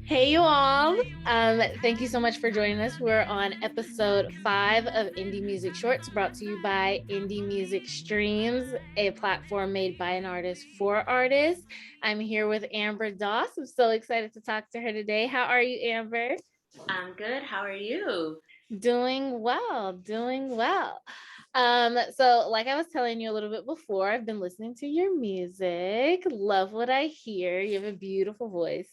Hey, you all. Thank you so much for joining us. We're on Ep.5 of Indie Music Shorts, brought to you by Indie Music Streams, a platform made by an artist for artists. I'm here with Amber Doss. I'm so excited to talk to her today. How are you, Amber? I'm good. How are you? Doing well, doing well. So like I was telling you a little bit before, I've been listening to your music. Love what I hear. You have a beautiful voice.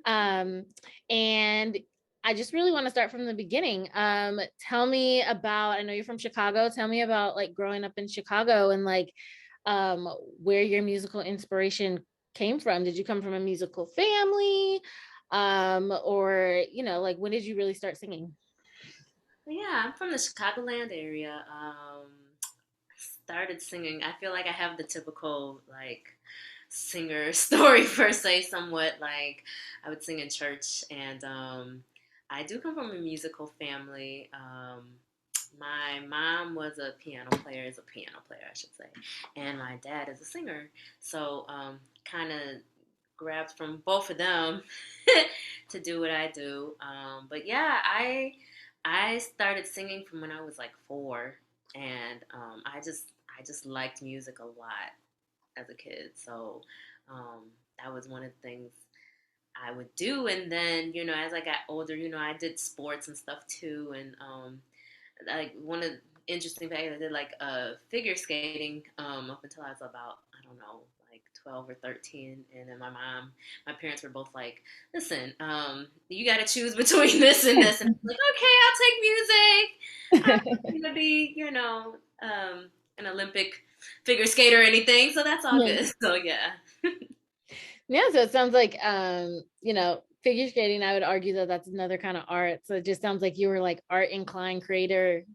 Um, and I just really want to start from the beginning. Tell me about, I know you're from Chicago. Tell me about like growing up in Chicago and like um where your musical inspiration came from. Did you come from a musical family? Or like when did you really start singing? Yeah, I'm from the Chicagoland area. Started singing. I feel like I have the typical singer story per se, somewhat like I would sing in church, and I do come from a musical family. My mom was a piano player, is a piano player, I should say, and my dad is a singer. So kind of grabbed from both of them to do what I do. But yeah, I started singing from when I was like 4, and I just liked music a lot as a kid. So that was one of the things I would do. And then as I got older, I did sports and stuff too. And like one of the interesting things, I did like figure skating up until I was about, I don't know, like 12 or 13. And then my parents were both like, listen, you got to choose between this and this. And I was like, okay, I'll take music. I'm not going to be, an Olympic figure skater or anything. So that's all Yeah. good. So yeah. Yeah, so it sounds like figure skating, I would argue that that's another kind of art. So it just sounds like you were like art inclined, creative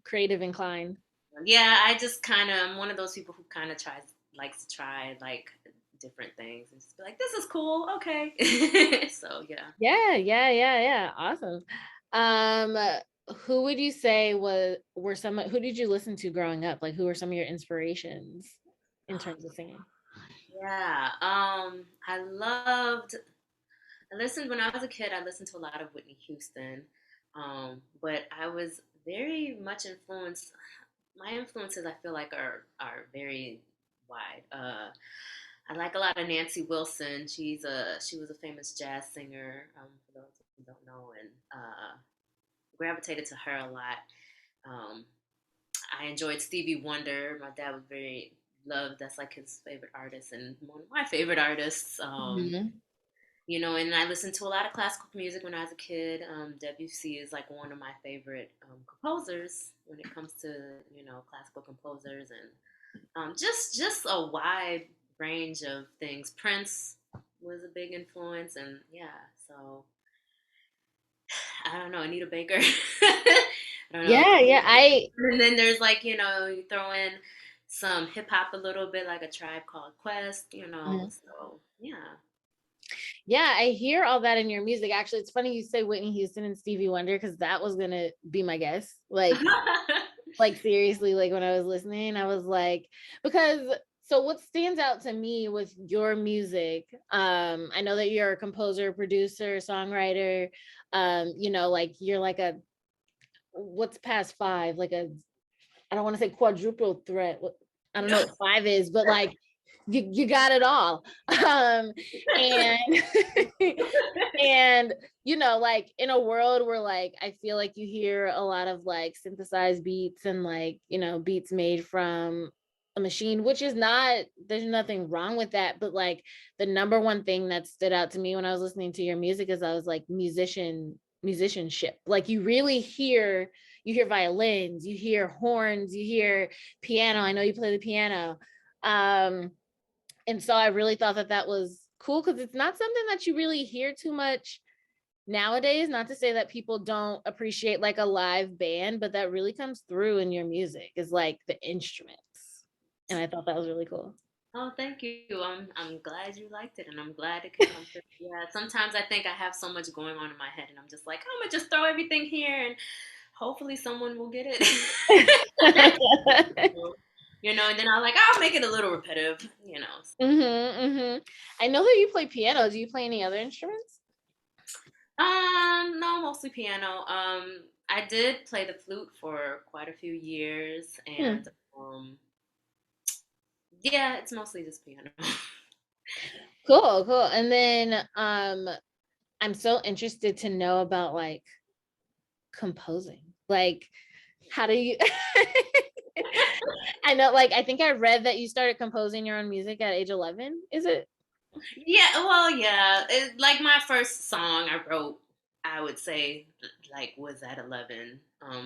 inclined. Yeah, I just kind of, I'm one of those people who kind of likes to try like different things and just be like, this is cool. Okay. So yeah. Yeah, yeah, yeah, yeah. Awesome. Um, who would you say were some who did you listen to growing up? Like who were some of your inspirations in terms of singing? Yeah. I listened when I was a kid, I listened to a lot of Whitney Houston. But I was very much influenced. My influences, I feel like, are very wide. I like a lot of Nancy Wilson. She was a famous jazz singer, for those who don't know, and gravitated to her a lot. Um, I enjoyed Stevie Wonder. My dad was very loved. That's like his favorite artist and one of my favorite artists. Mhm. And I listened to a lot of classical music when I was a kid. Debussy is like one of my favorite composers when it comes to classical composers, and just a wide range of things. Prince was a big influence, and yeah, so I don't know, Anita Baker. I don't know. Yeah, yeah. I And then there's like, you throw in some hip hop a little bit, like a Tribe Called Quest. Mhm. So yeah. Yeah, I hear all that in your music. Actually, it's funny you say Whitney Houston and Stevie Wonder because that was gonna be my guess. Like seriously, like when I was listening, I was like, because so what stands out to me with your music, I know that you're a composer, producer, songwriter, like you're like a what's past five, like a I don't want to say quadruple threat. I don't know what five is, but like you got it all. And and like in a world where like I feel like you hear a lot of like synthesized beats and like beats made from a machine, which is not, there's nothing wrong with that, but like the number one thing that stood out to me when I was listening to your music is I was like musicianship. Like you hear violins, you hear horns, you hear piano. I know you play the piano. um and so I really thought that that was cool because it's not something that you really hear too much nowadays. Not to say that people don't appreciate like a live band, but that really comes through in your music is like the instruments. And I thought that was really cool. Oh, thank you. I'm glad you liked it, and I'm glad it could come through. Yeah, sometimes I think I have so much going on in my head, and I'm just like, I'm gonna just throw everything here, and hopefully someone will get it. And then I'll make it a little repetitive. Mm-hmm, mm-hmm. I know that you play piano. Do you play any other instruments? No, mostly piano. I did play the flute for quite a few years, Hmm. and yeah, it's mostly just piano. Cool, cool. And then I'm so interested to know about like composing. Like how do you I know like I think I read that you started composing your own music at age 11. Is it? Yeah, well, yeah. Like my first song I wrote, I would say, like was at 11.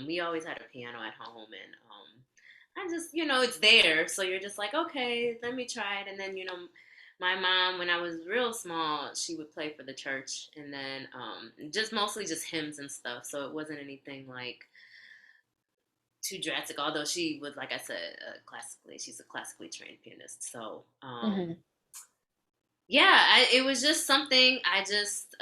We always had a piano at home, and I just, it's there, so you're just like, okay, let me try it, and then my mom, when I was real small, she would play for the church, and then just mostly just hymns and stuff, so it wasn't anything like too drastic. Although she was, like I said, she's a classically trained pianist, so Mhm. yeah, it was just something I just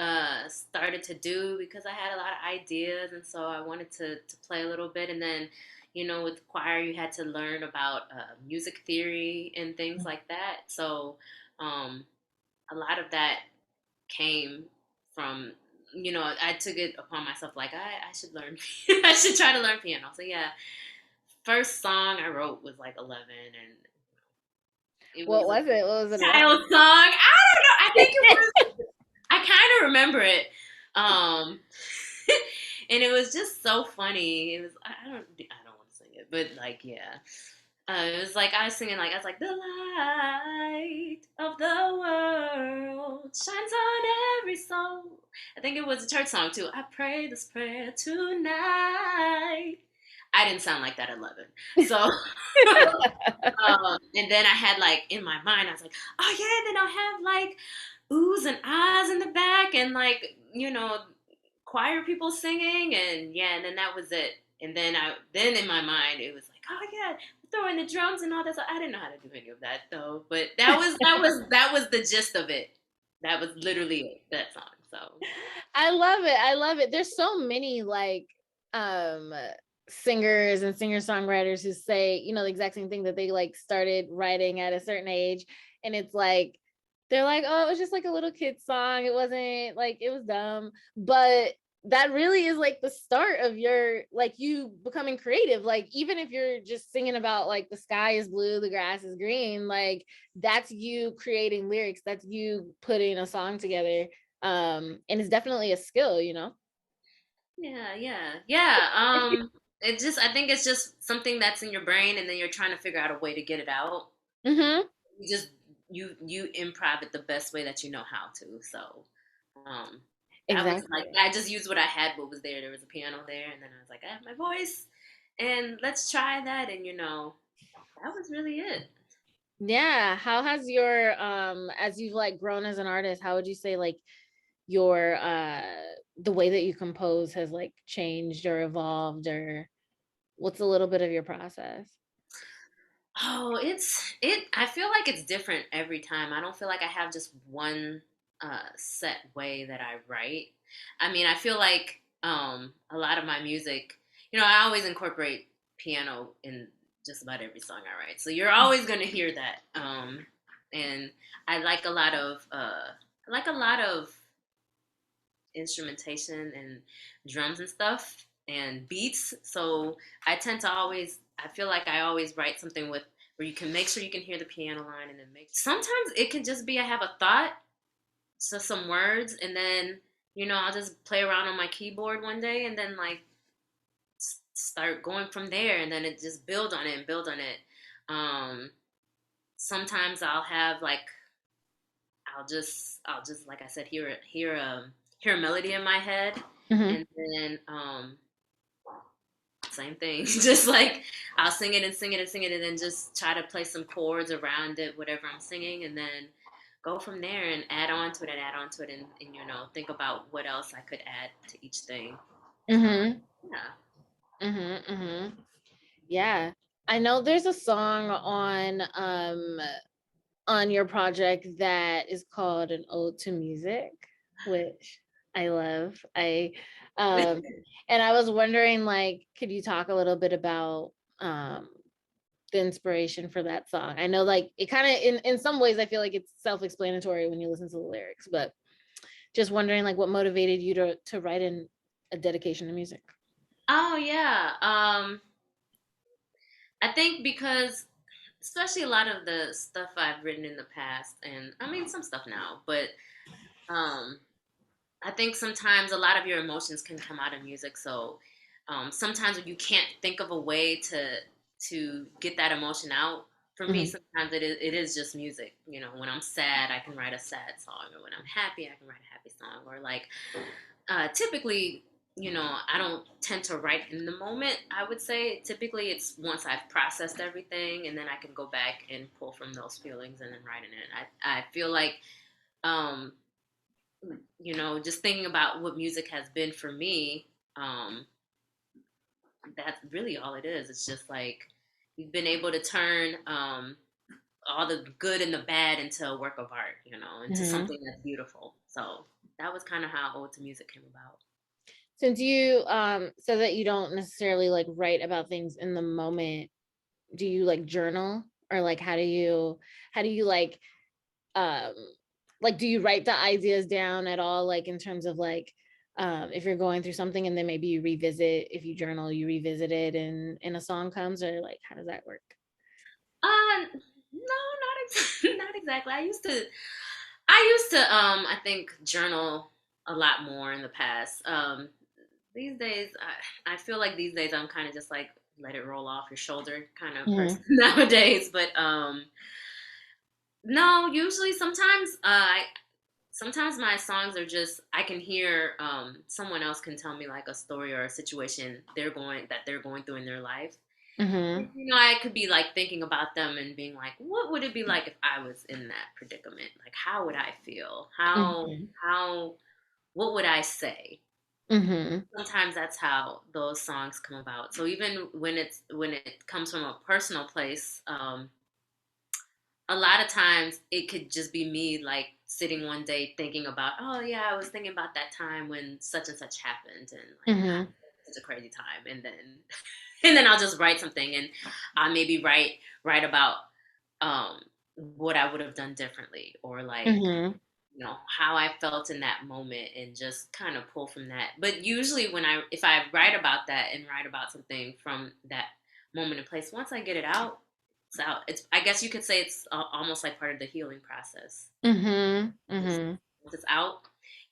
started to do because I had a lot of ideas, and so I wanted to play a little bit. And then, with choir, you had to learn about music theory and things like that. So um, a lot of that came from, I took it upon myself like I should learn, I should try to learn piano. So yeah, first song I wrote was like 11, and it What was a was it? What was it about? child song. I don't know. I think it was. I kind of remember it. Um, and it was just so funny. It was I don't want to sing it, but like yeah. It was like I was singing like I was like the light of the world shines on every soul. I think it was a church song too. I pray this prayer tonight. I didn't sound like that at 11. So and then I had like in my mind I was like, oh yeah, then I'll have like oohs and ahs in the back and like choir people singing, and yeah, and then that was it. And then in my mind it was like, oh yeah, throw in the drums and all that. So I didn't know how to do any of that though, but that was the gist of it. That was literally it, that song. So I love it. I love it. There's so many like um singers and singer-songwriters who say, the exact same thing that they like started writing at a certain age. And it's like they're like, oh, it was just like a little kid song. It wasn't like it was dumb. But that really is like the start of your like you becoming creative. Like even if you're just singing about like the sky is blue, the grass is green, like that's you creating lyrics, that's you putting a song together, and it's definitely a skill. yeah, yeah, yeah. It just I think it's just something that's in your brain, and then you're trying to figure out a way to get it out. Mm-hmm. You just you improv it the best way that you know how to. So um that was like Exactly. I just used what I had, what was there. There was a piano there, and then I was like, I have my voice, and let's try that. And that was really it. Yeah, how has your as you've like grown as an artist, how would you say like your the way that you compose has like changed or evolved, or what's a little bit of your process? Oh, I feel like it's different every time. I don't feel like I have just one set way that I write. I mean, I feel like a lot of my music, I always incorporate piano in just about every song I write. So you're always going to hear that. And I like a lot of instrumentation and drums and stuff and beats. So I feel like I always write something with where you can make sure you can hear the piano line, and then sometimes it can just be I have a thought, so some words, and then, I'll just play around on my keyboard one day, and then like start going from there, and then it just build on it and build on it. Sometimes I'll have like I'll just like I said hear a melody in my head, Mm-hmm. and then same thing. Just like I'll sing it and sing it and sing it, and then just try to play some chords around it, whatever I'm singing, and then go from there and add on to it and add on to it, and think about what else I could add to each thing. Mm-hmm. Yeah. Mm-hmm. Mm-hmm. Yeah. I know there's a song on your project that is called an ode to music, which I love. I and I was wondering like could you talk a little bit about um the inspiration for that song? I know like it kind of in some ways I feel like it's self-explanatory when you listen to the lyrics, but just wondering like what motivated you to write in a dedication to music. Oh yeah. I think because especially a lot of the stuff I've written in the past, and I mean some stuff now, but um, I think sometimes a lot of your emotions can come out of music. So sometimes when you can't think of a way to get that emotion out, for me, Mm-hmm. sometimes it is just music. You know, when I'm sad, I can write a sad song, or when I'm happy, I can write a happy song, or like typically, I don't tend to write in the moment. I would say typically it's once I've processed everything, and then I can go back and pull from those feelings and then write in it. I feel like um, just thinking about what music has been for me, um, that's really all it is. It's just like we've been able to turn all the good and the bad into a work of art, into Mm-hmm. something that's beautiful. So that was kind of how Ode to Music came about. Since you said that you don't necessarily like write about things in the moment, do you like journal, or like how do you um like do you write the ideas down at all, like in terms of like if you're going through something and then maybe you revisit, if you journal you revisit it and a song comes, or like how does that work? No, not exactly. I used to I think journal a lot more in the past. These days I feel like these days I'm kind of just like let it roll off your shoulder kind of person Mm-hmm. nowadays, but no, usually sometimes my songs are just I can hear someone else can tell me like a story or a situation they're going through in their life. Mm-hmm. I could be like thinking about them and being like, what would it be like if I was in that predicament? Like, how would I feel? Mm-hmm. What would I say? Mm-hmm. Sometimes that's how those songs come about. So even when it comes from a personal place, a lot of times it could just be me like sitting one day thinking about, oh yeah, I was thinking about that time when such and such happened, and like Mm-hmm. it's a crazy time, and then and then I'll just write something, and I maybe write about um what I would have done differently, or like Mm-hmm. how I felt in that moment, and just kind of pull from that. But usually if I write about that and write about something from that moment and place, once I get it out, it's out. It's I guess you could say it's almost like part of the healing process. Mm-hmm. Just, Mm-hmm. once it's out,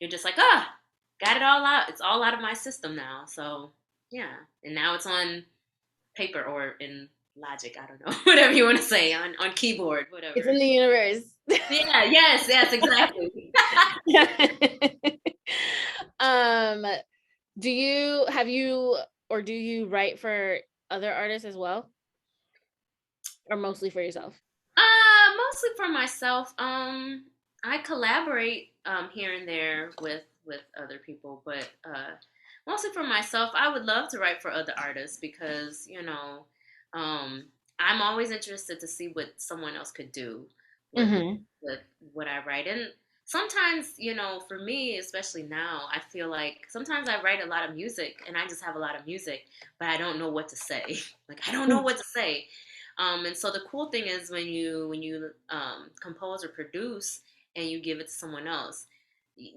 you're just like, got it all out. It's all out of my system now. So yeah, and now it's on paper or in Logic. I don't know, whatever you want to say on keyboard, It's whatever. in the universe. Yeah. Yes. Exactly. um do you have you or do you write for other artists as well, or mostly for yourself? Mostly for myself. I collaborate here and there with other people, but mostly for myself. I would love to write for other artists because um, I'm always interested to see what someone else could do with Mm-hmm. with what I write. And sometimes, for me, especially now, I feel like sometimes I write a lot of music and I just have a lot of music, but I don't know what to say. Like I don't know what to say. And so the cool thing is when you compose or produce and you give it to someone else,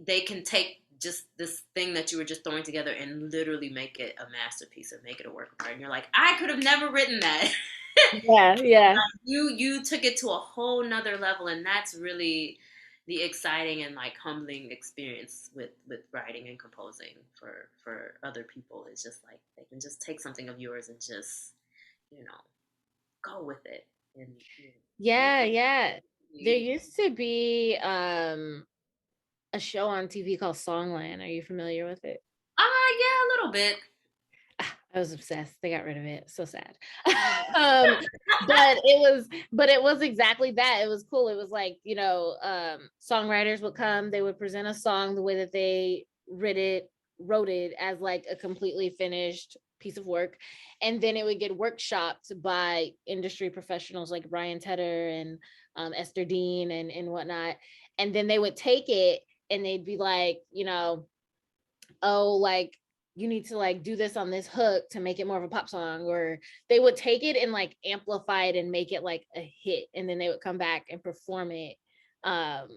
they can take just this thing that you were just throwing together and literally make it a masterpiece or make it a work of art. And you're like, I could have never written that. Yeah, yeah. You took it to a whole nother level, and that's really the exciting and like humbling experience with writing and composing for other people. It's just like they can just take something of yours and just you know go with it. And make Yeah, yeah. There it. used to be a show on TV called Songland. Are you familiar with it? Yeah, a little bit. I was obsessed. They got rid of it. So sad. Oh. um, but it was exactly that. It was cool. It was like, songwriters would come, they would present a song the way that they wrote it as like a completely finished piece of work. And then it would get workshopped by industry professionals like Brian Tedder and Esther Dean and whatnot. And then they would take it and they'd be like, oh, like you need to like do this on this hook to make it more of a pop song, or they would take it and like amplify it and make it like a hit, and then they would come back and perform it. um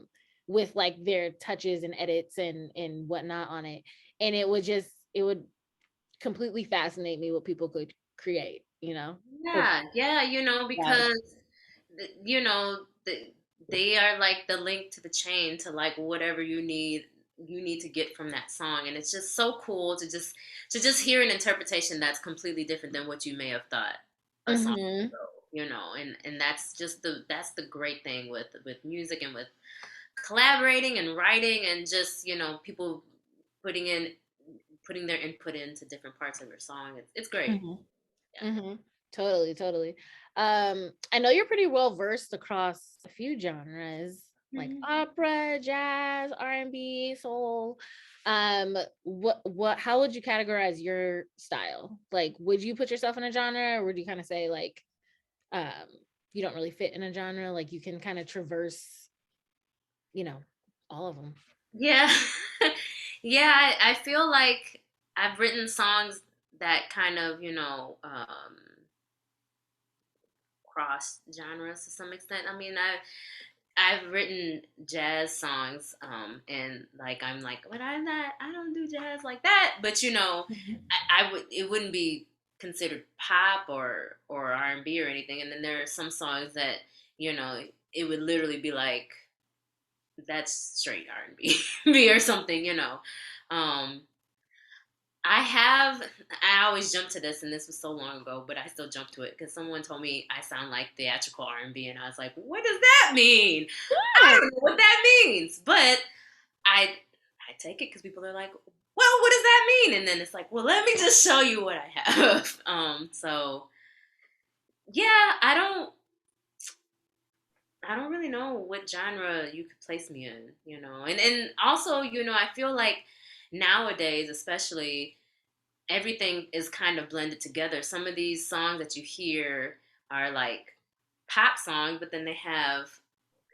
with like their touches and edits and whatnot on it. And it would completely fascinate me what people could create, you know? So Yeah, you know, yeah. because you know, they are like the link to the chain to like whatever you need to get from that song, and it's just so cool to just hear an interpretation that's completely different than what you may have thought a song Mm-hmm. would go, you know, and that's just that's the great thing with music and with collaborating and writing and just, you know, people putting in putting their input into different parts of your song. It's great. Mm-hmm. Mm-hmm. Totally, totally. I know you're pretty well versed across a few genres like Yeah. opera, jazz, R&B, soul. What how would you categorize your style? Like, would you put yourself in a genre, or would you kind of say like um you don't really fit in a genre, like you can kind of traverse, you know, all of them? Yeah. Yeah, I feel like I've written songs that kind of, you know, cross genres to some extent. I mean, I've written jazz songs, and like I'm like, but I don't do jazz like that. But you know, Mhm. I would it wouldn't be considered pop or R&B or anything. And then there are some songs that, you know, it would literally be like that's straight R&B or something, you know. Um, I have. I always jump to this, and this was so long ago, but I still jump to it because someone told me I sound like theatrical R&B, and I was like, "What does that mean? I Yeah. don't know what that means." But I take it because people are like, "Well, what does that mean?" And then it's like, "Well, let me just show you what I have." So yeah, I don't really know what genre you could place me in, you know, and also, you know, I feel like nowadays, especially everything is kind of blended together. Some of these songs that you hear are like pop songs, but then they have,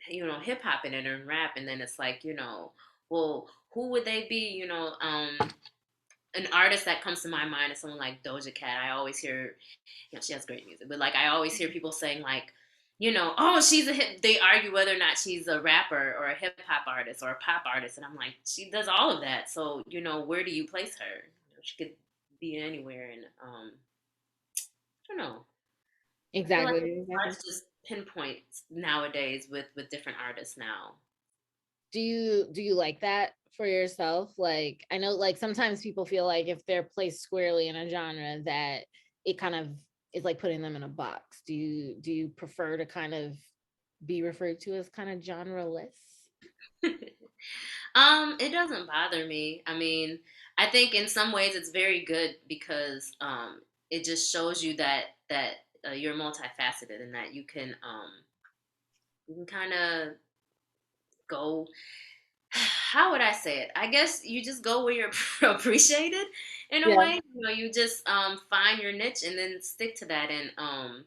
you know, hip hop in it and rap, and then it's like, you know, well, who would they be? You know, an artist that comes to my mind is someone like Doja Cat. I always hear, you know, she has great music, but like I always hear people saying like, you know, oh, she's a hip. They argue whether or not she's a rapper or a hip hop artist or a pop artist, and I'm like, she does all of that. So you know, where do you place her? You know, she could be anywhere, and I don't know. I feel like it's Exactly, hard exactly. to just pinpoint nowadays with different artists now. Do you like that for yourself? Like, I know like sometimes people feel like if they're placed squarely in a genre that it kind of is like putting them in a box. Do you prefer to kind of be referred to as kind of genreless? It doesn't bother me. I mean, I think in some ways it's very good because it just shows you that you're multifaceted and that you can kind of go. How would I say it? I guess you just go where you're appreciated in a Yeah. way. You know, you just find your niche and then stick to that. And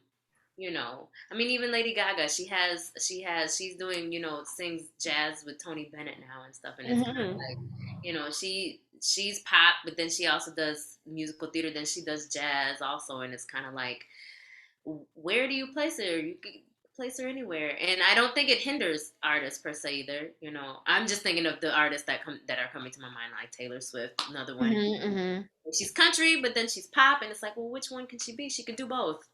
you know, I mean, even Lady Gaga, she's doing, you know, sings jazz with Tony Bennett now and stuff, and it's kind of Hmm. like, you know, she's pop, but then she also does musical theater, then she does jazz also, and it's kind of like, where do you place her? You can place her anywhere, and I don't think it hinders artists per se either. You know, I'm just thinking of the artists that are coming to my mind, like Taylor Swift, another one. Hmm. She's country, but then she's pop, and it's like, well, which one can she be? She could do both.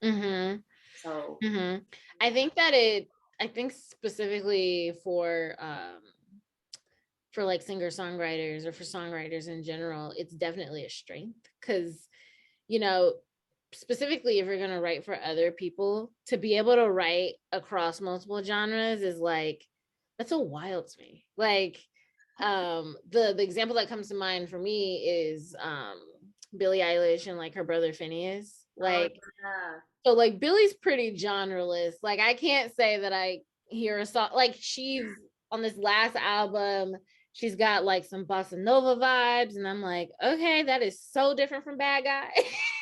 Hmm. So Hmm. I yeah. think I think specifically for like singer songwriters or for songwriters in general, it's definitely a strength because, you know, specifically if you're going to write for other people, to be able to write across multiple genres is like, that's so wild to me. Like, the example that comes to mind for me is Billie Eilish and like her brother Phineas. Oh Like, yeah. so like Billie's pretty genreless. Like I can't say that I hear a song like she's on this last album. She's got like some bossa nova vibes, and I'm like, okay, that is so different from Bad Guy,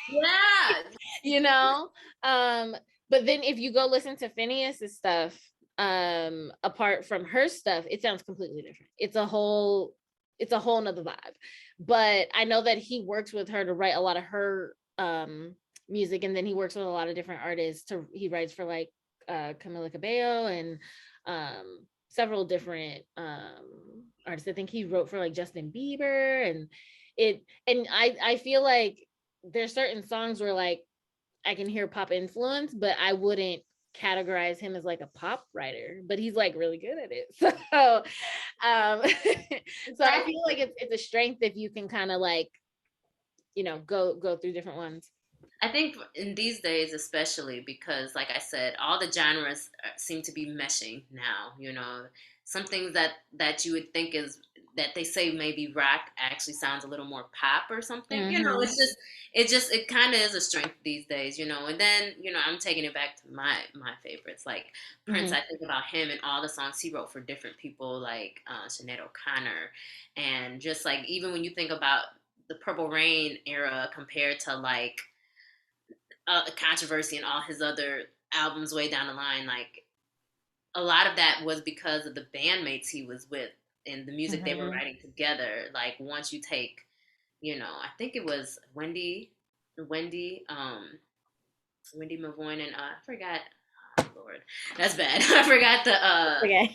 Yeah. you know. Um, but then if you go listen to Phineas's stuff, apart from her stuff, it sounds completely different. It's a whole nother vibe. But I know that he works with her to write a lot of her music, and then he works with a lot of different artists. He writes for like Camila Cabello and several different artists. I think he wrote for like Justin Bieber, and I feel like there's certain songs where like I can hear pop influence, but I wouldn't categorize him as like a pop writer, but he's like really good at it. So I feel like it's a strength if you can kind of like, go through different ones. I think in these days, especially because, like I said, all the genres seem to be meshing now. Some things that you would think is that they say maybe rock actually sounds a little more pop or something. Mm-hmm. It kind of is a strength these days. And then I'm taking it back to my favorites, like Prince. Mm-hmm. I think about him and all the songs he wrote for different people, like Sinead O'Connor, and just like even when you think about the Purple Rain era compared to like controversy and all his other albums way down the line, like a lot of that was because of the bandmates he was with and the music they were Mm-hmm. writing together. Like once you take, I think it was Wendy Mavoine and I forgot. Oh Lord, that's bad. I forgot Okay.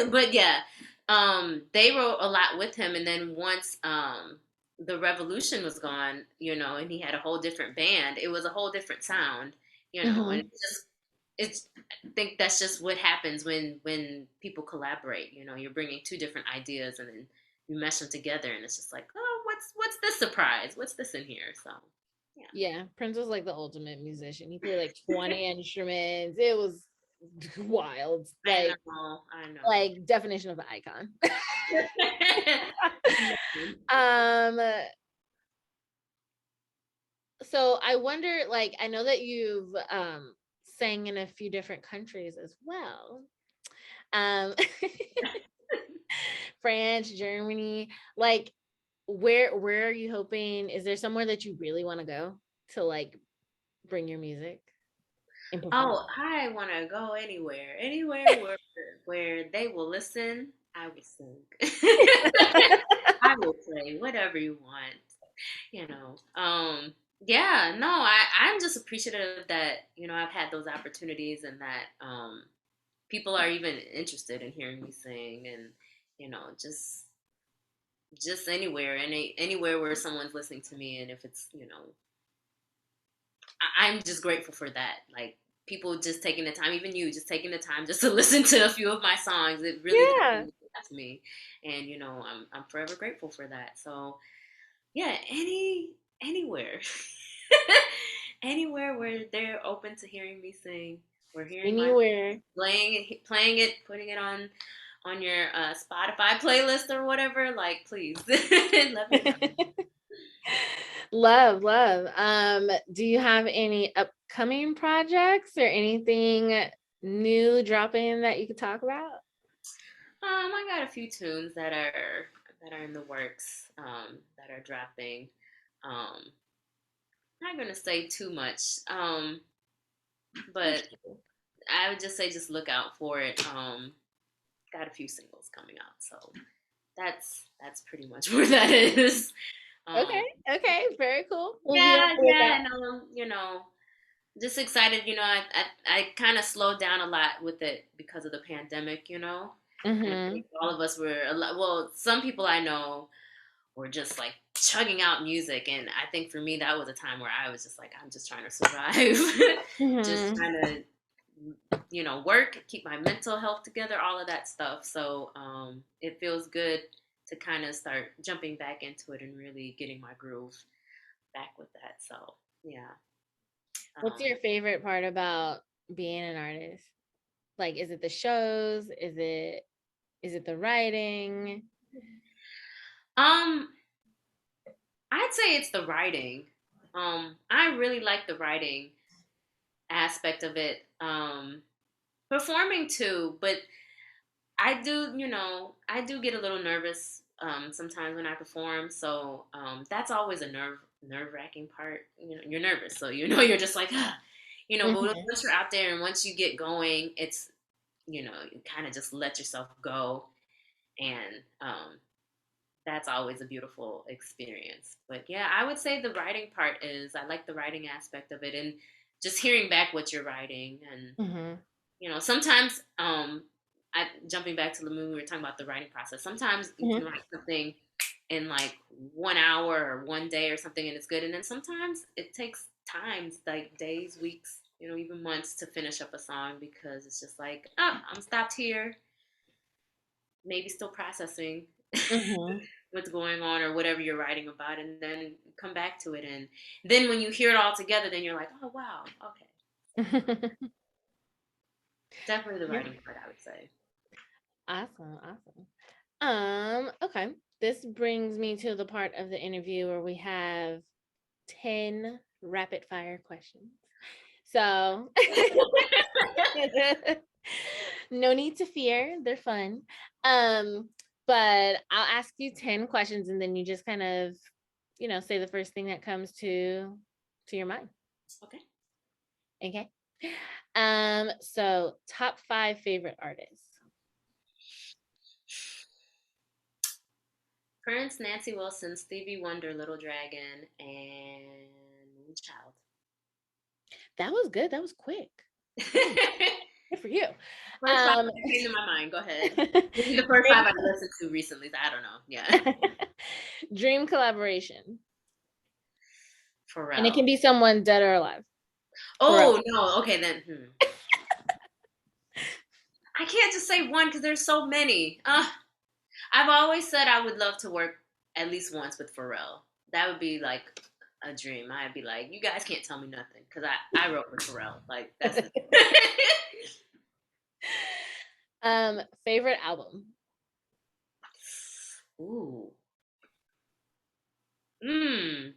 but yeah, they wrote a lot with him, and then once the revolution was gone, and he had a whole different band, it was a whole different sound, and Mm-hmm. it's I think that's just what happens when people collaborate. You're bringing two different ideas, and then you mesh them together, and it's just like, oh, what's this surprise? What's this in here? So, Yeah, Prince was like the ultimate musician. He played like 20 instruments. It was wild. I Like know, I know. like definition of an icon. Mhm. um so I wonder, like, I know that you've sang in a few different countries as well. Um France, Germany, like where are you hoping, is there somewhere that you really want to go to like bring your music and perform? Oh, I want to go anywhere where they will listen. I will sing. I will play whatever you want. You know. Yeah. No, I'm just appreciative that I've had those opportunities and that people are even interested in hearing me sing and just anywhere where someone's listening to me and if it's I'm just grateful for that. Like people just taking the time, even you, just taking the time just to listen to a few of my songs. It really does Yeah. mean a lot to me, and I'm forever grateful for that. So yeah, anywhere, anywhere where they're open to hearing me sing, or hearing my Anywhere. playing it, putting it on your Spotify playlist or whatever. Like please, let me know. Love. Do you have any upcoming projects or anything new dropping that you could talk about? I got a few tunes that are in the works, that are dropping. Um, not gonna say too much, but I would just say just look out for it. Got a few singles coming out, so that's pretty much where that is. Okay, Um, okay, very cool. We'll be on yeah, the yeah, lookout. and just excited. I kind of slowed down a lot with it because of the pandemic. And I Mm-hmm. think all of us were a lot. Well, some people I know were just like chugging out music, and I think for me that was a time where I was just like, I'm just trying to survive, just Mm-hmm. trying to work, keep my mental health together, all of that stuff. So it feels good to kind of start jumping back into it and really getting my groove back with that. So yeah. What's Um, your favorite part about being an artist? Like, is it the shows? Is it the writing? um, I'd say it's the writing. I really like the writing aspect of it. Performing too, but I do get a little nervous sometimes when I perform. So that's always a nerve wracking part. You're nervous, so you're just like, ah. But Mm-hmm. once you're out there and once you get going, it's you kind of just let yourself go, and that's always a beautiful experience. But yeah, I would say the writing part is I like the writing aspect of it, and just hearing back what you're writing, and Mm-hmm. sometimes jumping back to the movie, we were talking about the writing process. Sometimes you can Mhm. write something in like 1 hour or one day or something, and it's good. And then sometimes it takes times, like days, weeks, even months to finish up a song because it's just like, oh, I'm stopped here, maybe still processing Mhm. what's going on or whatever you're writing about, and then come back to it. And then when you hear it all together, then you're like, oh wow, okay. Definitely the Yeah. writing part, I would say. Awesome. Awesome. Okay. This brings me to the part of the interview where we have 10 rapid fire questions. So no need to fear. They're fun. Um, but I'll ask you 10 questions and then you just kind of, say the first thing that comes to your mind. Okay. Okay. So top 5 favorite artists. Prince, Nancy Wilson, Stevie Wonder, Little Dragon, and Moonchild. That was good. That was quick. Good for you. First five that came to my mind. Go ahead. Maybe the first dream, five I listened to recently. I don't know. Yeah. dream collaboration. And it can Pharrell. be someone dead or alive. Pharrell. Oh no. Okay then. I can't just say one because there's so many. I've always said I would love to work at least once with Pharrell. That would be like a dream. I'd be like, you guys can't tell me nothing because I wrote with Pharrell. Like that's the Favorite album. Ooh. Mmm.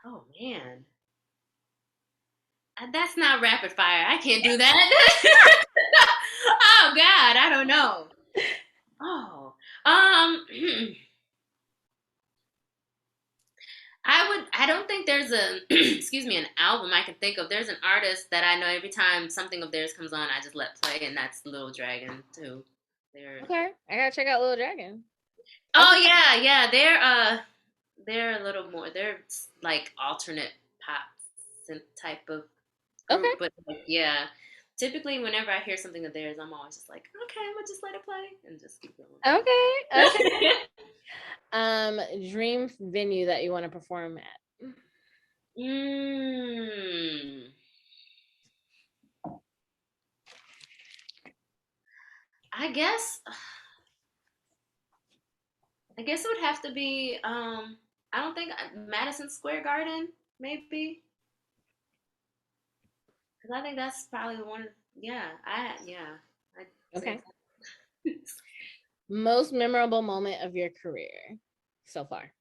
Oh man. That's not rapid fire. I can't do that. Oh God, I don't know. Oh. I don't think there's a excuse me, an album I can think of. There's an artist that I know every time something of theirs comes on, I just let play, and that's Little Dragon too. They're Okay, I gotta check out Little Dragon. Oh Okay. yeah, they're a little more. They're like alternate pop type of Okay. group, but like, yeah. Typically, whenever I hear something of theirs, I'm always just like, okay, I'm gonna just let it play and just keep Okay. Okay. going. Dream venue that you want to perform at. mm, I guess, I guess it would have to be. I don't think Madison Square Garden, maybe, because I think that's probably the one. Yeah, I'd say Okay. Most memorable moment of your career so far.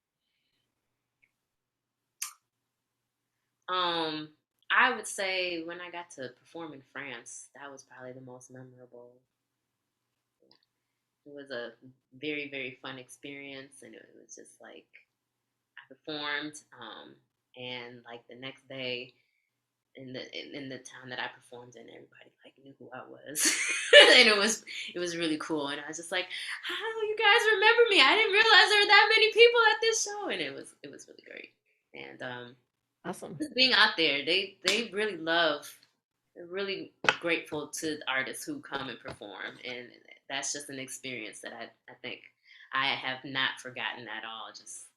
Um, I would say when I got to perform in France, that was probably the most memorable. It was a very, very fun experience, and it was just like I performed, and like the next day in the town that I performed in, everybody like knew who I was, and it was really cool. And I was just like, "How you guys remember me? I didn't realize there were that many people at this show," and it was really great. And Awesome. just being out there, they really love. They're really grateful to artists who come and perform, and that's just an experience that I think I have not forgotten at all.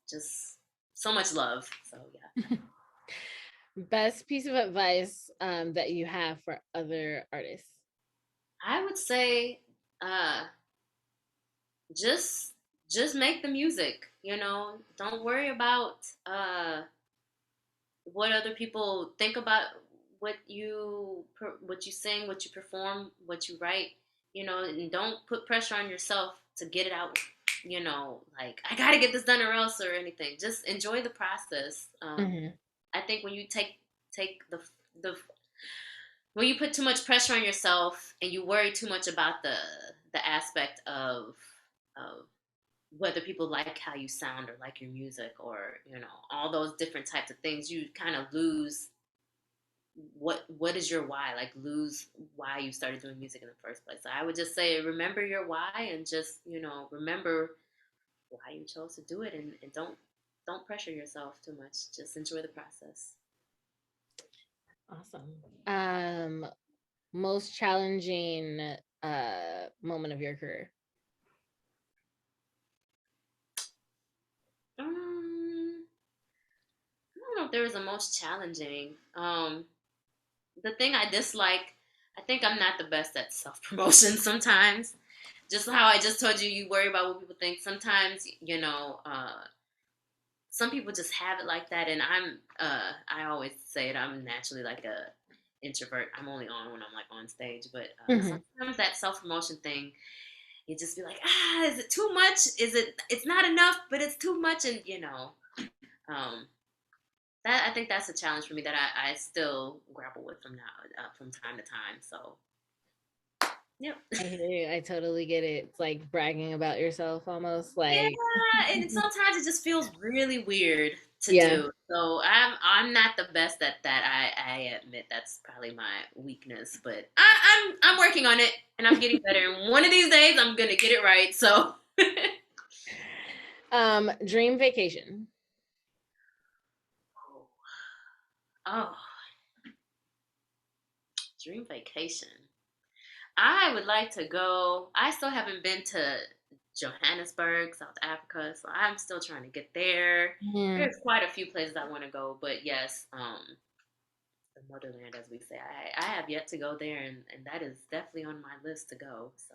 Just so much love. So yeah. Best piece of advice that you have for other artists. I would say uh, just just make the music. Don't worry about what other people think about what you sing, what you perform, what you write. And don't put pressure on yourself to get it out. Like I gotta get this done or else or anything. Just enjoy the process. Mm-hmm. I think when you take the when you put too much pressure on yourself and you worry too much about the aspect of whether people like how you sound or like your music or all those different types of things, you kind of lose what is your why, like lose why you started doing music in the first place. So I would just say remember your why and just remember why you chose to do it, and don't pressure yourself too much. Just enjoy the process. Awesome. most challenging moment of your career? I don't know if there was a most challenging. The thing I dislike, I think I'm not the best at self promotion sometimes. Just how I just told you, you worry about what people think. Sometimes, some people just have it like that, and I always say it. I'm naturally like a introvert. I'm only on when I'm like on stage, but Mm-hmm. sometimes that self promotion thing, you just be like, is it too much? Is it? It's not enough, but it's too much, and um, that I think that's a challenge for me that I still grapple with from time to time. So, yep. I hear you. I totally get it. It's like bragging about yourself almost like Yeah, and sometimes it just feels really weird to yeah. do. So I'm not the best at that. I admit that's probably my weakness, but I'm working on it and I'm getting better. And one of these days I'm gonna get it right. So Dream vacation. oh, dream vacation. I would like to go. I still haven't been to Johannesburg, South Africa, so I'm still trying to get there. Yeah. There's quite a few places I want to go, but yes, the motherland, as we say, I have yet to go there, and that is definitely on my list to go. So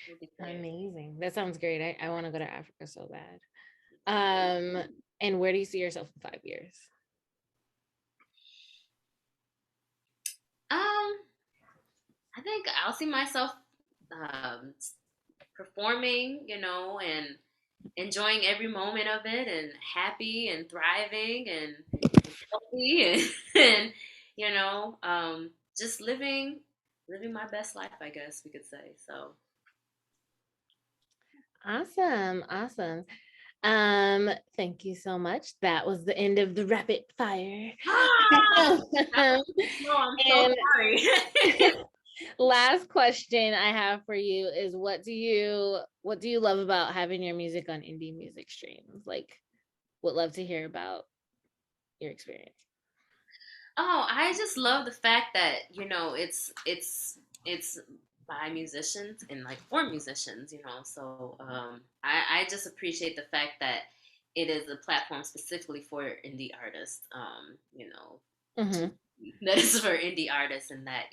we'll be there. Amazing. That sounds great. I want to go to Africa so bad. And where do you see yourself in 5 years? Um, I think I'll see myself um, performing, and enjoying every moment of it, and happy and thriving and healthy, and, and just living my best life, I guess we could say. So, Awesome. Awesome. Thank you so much. That was the end of the rapid fire. ah, that was And slow. I'm so sorry. last question I have for you is what do you love about having your music on indie music streams? Like, would love to hear about your experience. Oh, I just love the fact that it's by musicians and like for musicians. So I just appreciate the fact that it is a platform specifically for indie artists. To Mm-hmm. that is for indie artists, and that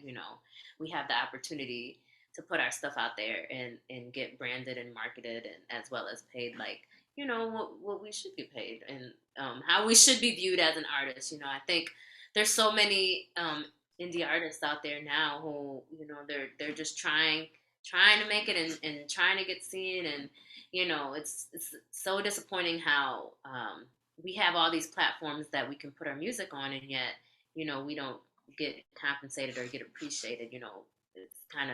we have the opportunity to put our stuff out there and get branded and marketed, and as well as paid like what we should be paid, and how we should be viewed as an artist. I think there's so many indie artists out there now who they're just trying to make it, and trying to get seen, and it's so disappointing how we have all these platforms that we can put our music on, and yet we don't get compensated or get appreciated. It's kind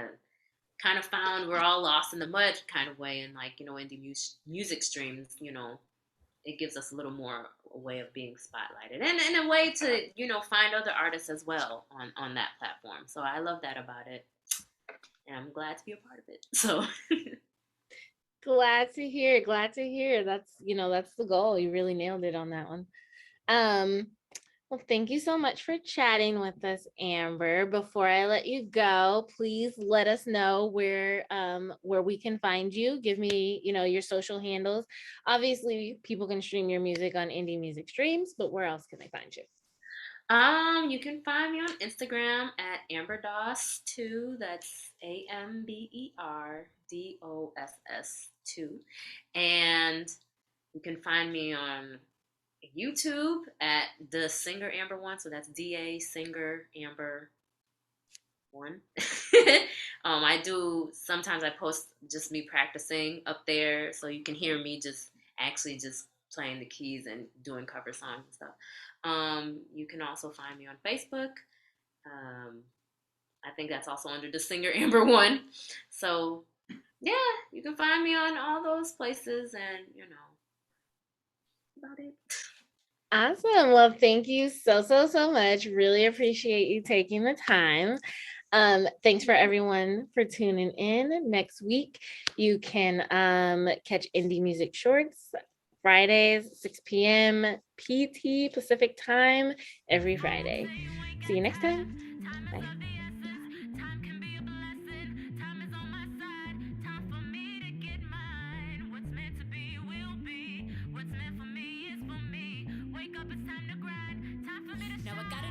of found we're all lost in the mud kind of way, and like indie music streams, it gives us a little more a way of being spotlighted, and a way to find other artists as well on that platform. So I love that about it, and I'm glad to be a part of it. So Glad to hear. Glad to hear. That's the goal. You really nailed it on that one. Um, well, thank you so much for chatting with us, Amber. Before I let you go, please let us know where we can find you. Give me, your social handles. Obviously, people can stream your music on indie music streams, but where else can they find you? you can find me on Instagram at AmberDoss2. That's AmberDoss2. And you can find me on YouTube at the Singer Amber One. So that's DA Singer Amber One. I do sometimes I post just me practicing up there, so you can hear me just actually just playing the keys and doing cover songs and stuff. You can also find me on Facebook. Um, I think that's also under the Singer Amber One. So yeah, you can find me on all those places, and about it. Awesome. Well, thank you so, so, so much. Really appreciate you taking the time. Thanks for everyone for tuning in. Next week, you can catch Indie Music Shorts Fridays, 6 p.m. PT Pacific time every Friday. See you next time. Bye. Now I gotta